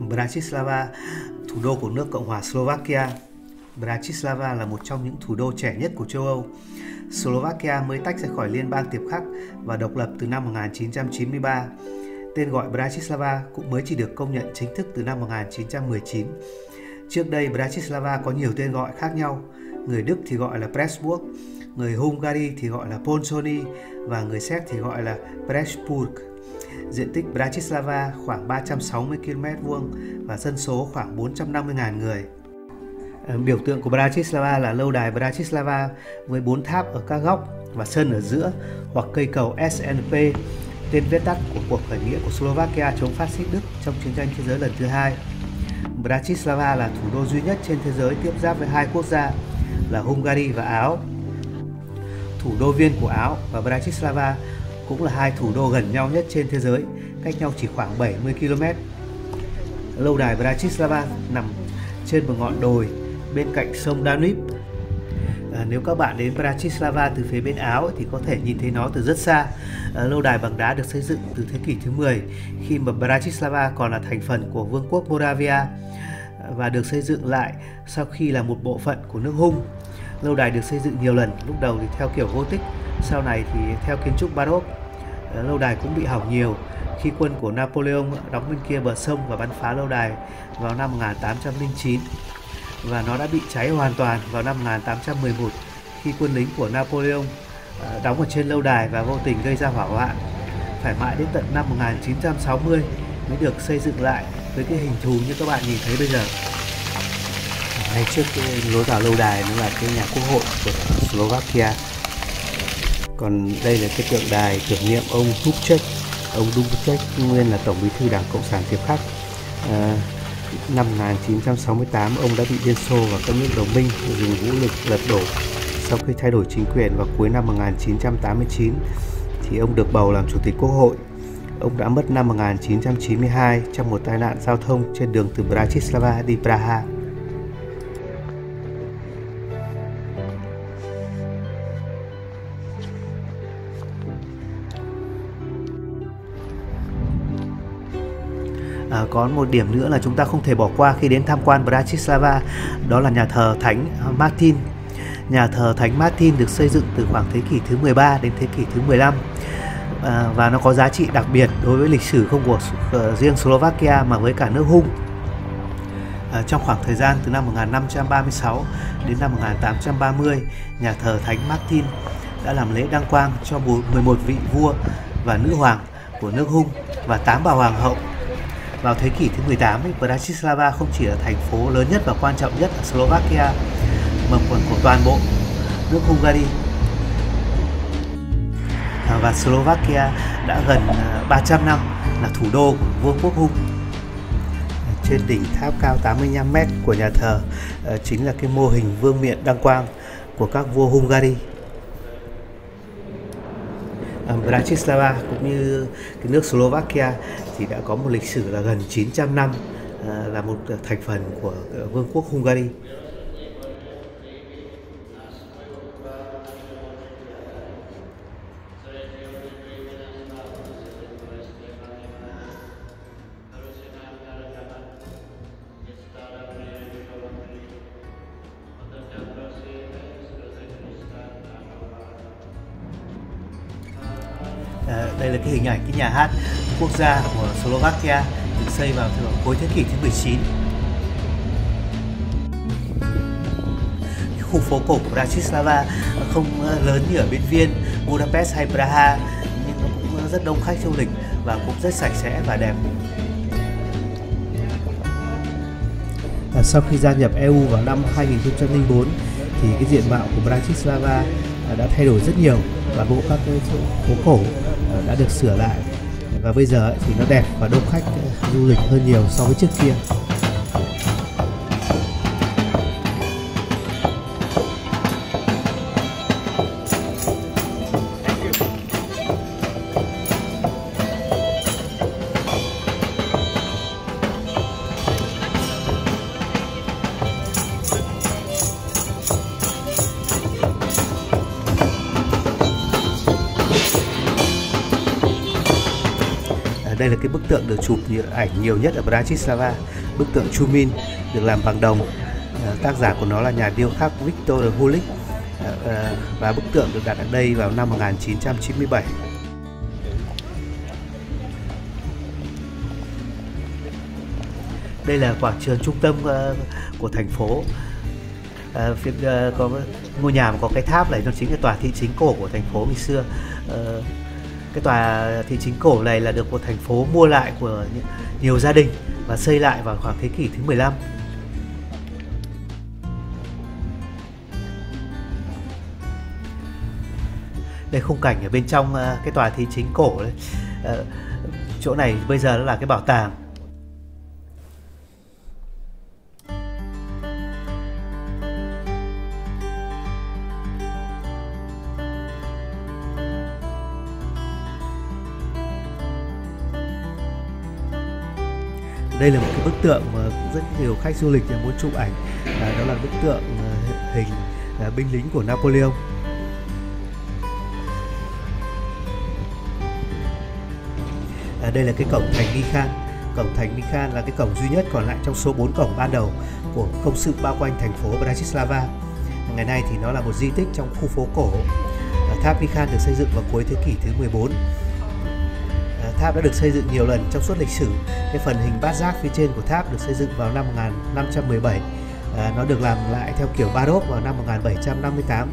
Bratislava, thủ đô của nước Cộng hòa Slovakia. Bratislava là một trong những thủ đô trẻ nhất của châu Âu. Slovakia mới tách ra khỏi Liên bang Tiệp Khắc và độc lập từ năm 1993. Tên gọi Bratislava cũng mới chỉ được công nhận chính thức từ năm 1919. Trước đây, Bratislava có nhiều tên gọi khác nhau. Người Đức thì gọi là Pressburg, người Hungary thì gọi là Pozsony và người Séc thì gọi là Pressburg. Diện tích Bratislava khoảng 360 km² và dân số khoảng 450.000 người. Biểu tượng của Bratislava là lâu đài Bratislava với 4 tháp ở các góc và sân ở giữa, hoặc cây cầu SNP, tên viết tắt của cuộc khởi nghĩa của Slovakia chống phát xít Đức trong chiến tranh thế giới lần thứ hai. Bratislava là thủ đô duy nhất trên thế giới tiếp giáp với hai quốc gia là Hungary và Áo. Thủ đô Viên của Áo và Bratislava cũng là hai thủ đô gần nhau nhất trên thế giới, cách nhau chỉ khoảng 70 km. Lâu đài Bratislava nằm trên một ngọn đồi bên cạnh sông Danube. Nếu các bạn đến Bratislava từ phía bên Áo thì có thể nhìn thấy nó từ rất xa. Lâu đài bằng đá được xây dựng từ thế kỷ thứ 10 khi mà Bratislava còn là thành phần của Vương quốc Moravia và được xây dựng lại sau khi là một bộ phận của nước Hung. Lâu đài được xây dựng nhiều lần, lúc đầu thì theo kiểu Gothic, sau này thì theo kiến trúc Baroque. Lâu đài cũng bị hỏng nhiều khi quân của Napoleon đóng bên kia bờ sông và bắn phá lâu đài vào năm 1809. Và nó đã bị cháy hoàn toàn vào năm 1811 khi quân lính của Napoleon đóng ở trên lâu đài và vô tình gây ra hỏa hoạn. Phải mãi đến tận năm 1960 mới được xây dựng lại với cái hình thù như các bạn nhìn thấy bây giờ. Ngay trước cái lối vào lâu đài nó là cái nhà quốc hội của Slovakia. Còn đây là cái tượng đài tưởng niệm ông Dubček. Ông Dubček nguyên là Tổng Bí thư Đảng Cộng sản Tiệp Khắc. Năm 1968, ông đã bị Liên Xô và các nước đồng minh dùng vũ lực lật đổ. Sau khi thay đổi chính quyền vào cuối năm 1989, thì ông được bầu làm Chủ tịch Quốc hội. Ông đã mất năm 1992 trong một tai nạn giao thông trên đường từ Bratislava đi Praha. Có một điểm nữa là chúng ta không thể bỏ qua khi đến tham quan Bratislava, đó là nhà thờ Thánh Martin. Nhà thờ Thánh Martin được xây dựng từ khoảng thế kỷ thứ 13 đến thế kỷ thứ 15 và nó có giá trị đặc biệt đối với lịch sử không của riêng Slovakia mà với cả nước Hung. Trong khoảng thời gian từ năm 1536 đến năm 1830, nhà thờ Thánh Martin đã làm lễ đăng quang cho 11 vị vua và nữ hoàng của nước Hung và 8 bà hoàng hậu. Vào thế kỷ thứ 18, Bratislava không chỉ là thành phố lớn nhất và quan trọng nhất ở Slovakia mà còn của toàn bộ nước Hungary. Và Slovakia đã gần 300 năm là thủ đô của Vương quốc Hung. Trên đỉnh tháp cao 85 m của nhà thờ chính là cái mô hình vương miện đăng quang của các vua Hungary. Bratislava cũng như cái nước Slovakia thì đã có một lịch sử là gần 900 năm là một thành phần của Vương quốc Hungary. Đây là cái hình ảnh cái nhà hát quốc gia của Slovakia được xây vào cuối thế kỷ thứ 19. Khu phố cổ của Bratislava không lớn như ở bên Viên, Budapest hay Praha, nhưng nó cũng rất đông khách du lịch và cũng rất sạch sẽ và đẹp. Sau khi gia nhập EU vào năm 2004 thì cái diện mạo của Bratislava đã thay đổi rất nhiều và bộ các cái phố cổ đã được sửa lại và bây giờ thì nó đẹp và đông khách du lịch hơn nhiều so với trước kia. Đây là cái bức tượng được chụp ảnh nhiều nhất ở Bratislava, bức tượng Chumin được làm bằng đồng. Tác giả của nó là nhà điêu khắc Victor Hulick, và bức tượng được đặt ở đây vào năm 1997. Đây là quảng trường trung tâm của thành phố. Có ngôi nhà mà có cái tháp này, nó chính là tòa thị chính cổ của thành phố ngày xưa. Cái tòa thị chính cổ này là được một thành phố mua lại của nhiều gia đình và xây lại vào khoảng thế kỷ thứ 15. Đây khung cảnh ở bên trong cái tòa thị chính cổ đấy. Chỗ này bây giờ nó là cái bảo tàng. Đây là một cái bức tượng mà rất nhiều khách du lịch muốn chụp ảnh. Đó là bức tượng hình binh lính của Napoleon. Đây là cái cổng thành Nikhan. Cổng thành Nikhan là cái cổng duy nhất còn lại trong số 4 cổng ban đầu của công sự bao quanh thành phố Bratislava. Ngày nay thì nó là một di tích trong khu phố cổ. Tháp Nikhan được xây dựng vào cuối thế kỷ thứ 14. Tháp đã được xây dựng nhiều lần trong suốt lịch sử. Cái phần hình bát giác phía trên của tháp được xây dựng vào năm 1517. Nó được làm lại theo kiểu Baroque vào năm 1758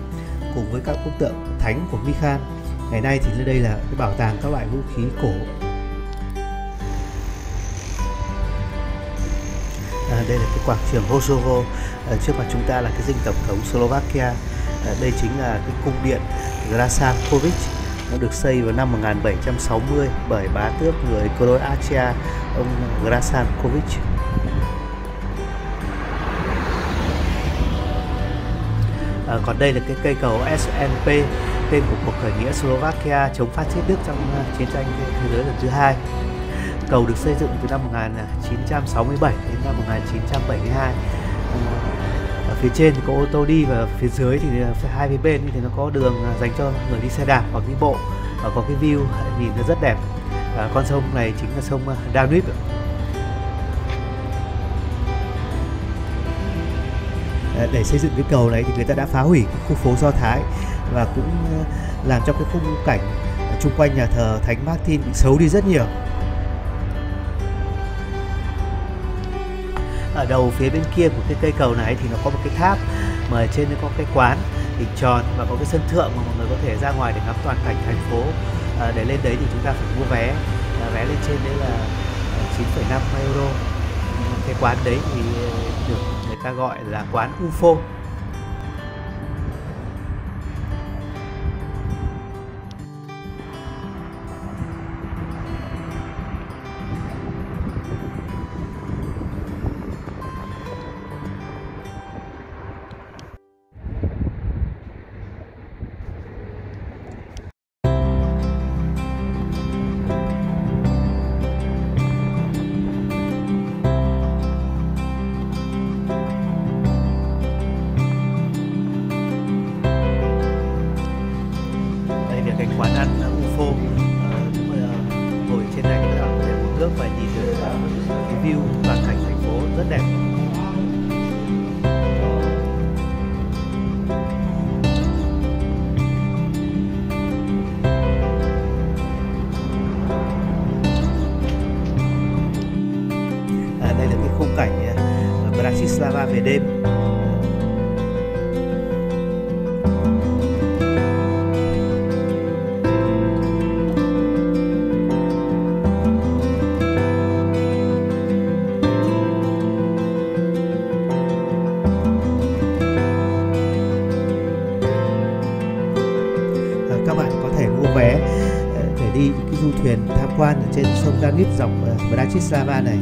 cùng với các bức tượng thánh của Nikhan. Ngày nay thì đây là cái bảo tàng các loại vũ khí cổ. Đây là cái quảng trường Hosovo. Trước mặt chúng ta là cái dinh tổng thống Slovakia. Đây chính là cái cung điện Grassankovic. Nó được xây vào năm 1760 bởi bá tước người Croatia, ông Grassankovic. Còn đây là cái cây cầu SNP, tên của cuộc khởi nghĩa Slovakia chống phát xít Đức trong chiến tranh thế giới lần thứ hai. Cầu được xây dựng từ năm 1967 đến năm 1972. Ở phía trên thì có ô tô đi và phía dưới thì hai phía bên thì nó có đường dành cho người đi xe đạp hoặc đi bộ, và có cái view nhìn nó rất đẹp. Con sông này chính là sông Danube. Để xây dựng cái cầu này thì người ta đã phá hủy khu phố Do Thái và cũng làm cho cái khung cảnh chung quanh nhà thờ Thánh Martin bị xấu đi rất nhiều. Ở đầu phía bên kia của cái cây cầu này thì nó có một cái tháp mà ở trên nó có cái quán hình tròn và có cái sân thượng mà mọi người có thể ra ngoài để ngắm toàn cảnh thành phố. Để lên đấy thì chúng ta phải mua vé. Vé lên trên đấy là 9,5 euro. Cái quán đấy thì được người ta gọi là quán UFO. Cái quán ăn UFO, ngồi trên này chúng ta có thể uống nước và nhìn được cái view toàn cảnh thành phố rất đẹp. Đây là cái khung cảnh Bratislava về đêm. Các bạn có thể mua vé để đi cái du thuyền tham quan ở trên sông Danube dọc Bratislava này.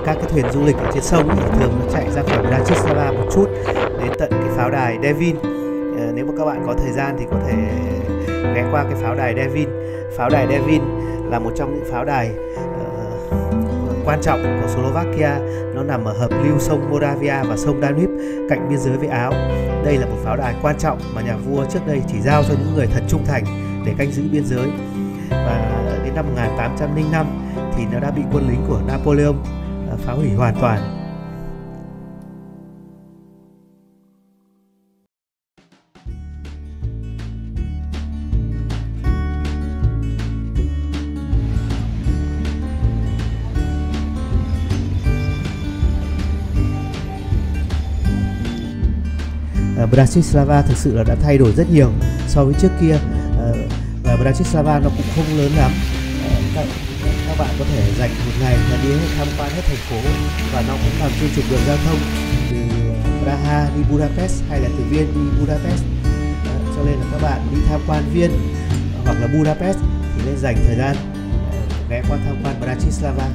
Các cái thuyền du lịch ở trên sông thì thường nó chạy ra khỏi Bratislava một chút đến tận cái pháo đài Devin. Nếu mà các bạn có thời gian thì có thể ghé qua cái pháo đài Devin. Pháo đài Devin là một trong những pháo đài quan trọng của Slovakia. Nó nằm ở hợp lưu sông Moravia và sông Danube cạnh biên giới với Áo. Đây là một pháo đài quan trọng mà nhà vua trước đây chỉ giao cho những người thật trung thành để canh giữ biên giới. Và đến năm 1805 thì nó đã bị quân lính của Napoleon phá hủy hoàn toàn. Bratislava thực sự là đã thay đổi rất nhiều so với trước kia, và Bratislava nó cũng không lớn lắm. Các bạn có thể dành một ngày là đi tham quan hết thành phố, và nó cũng nằm trên trục đường giao thông từ Praha đi Budapest hay là từ Viên đi Budapest. Cho nên là các bạn đi tham quan Viên hoặc là Budapest thì nên dành thời gian ghé qua tham quan Bratislava.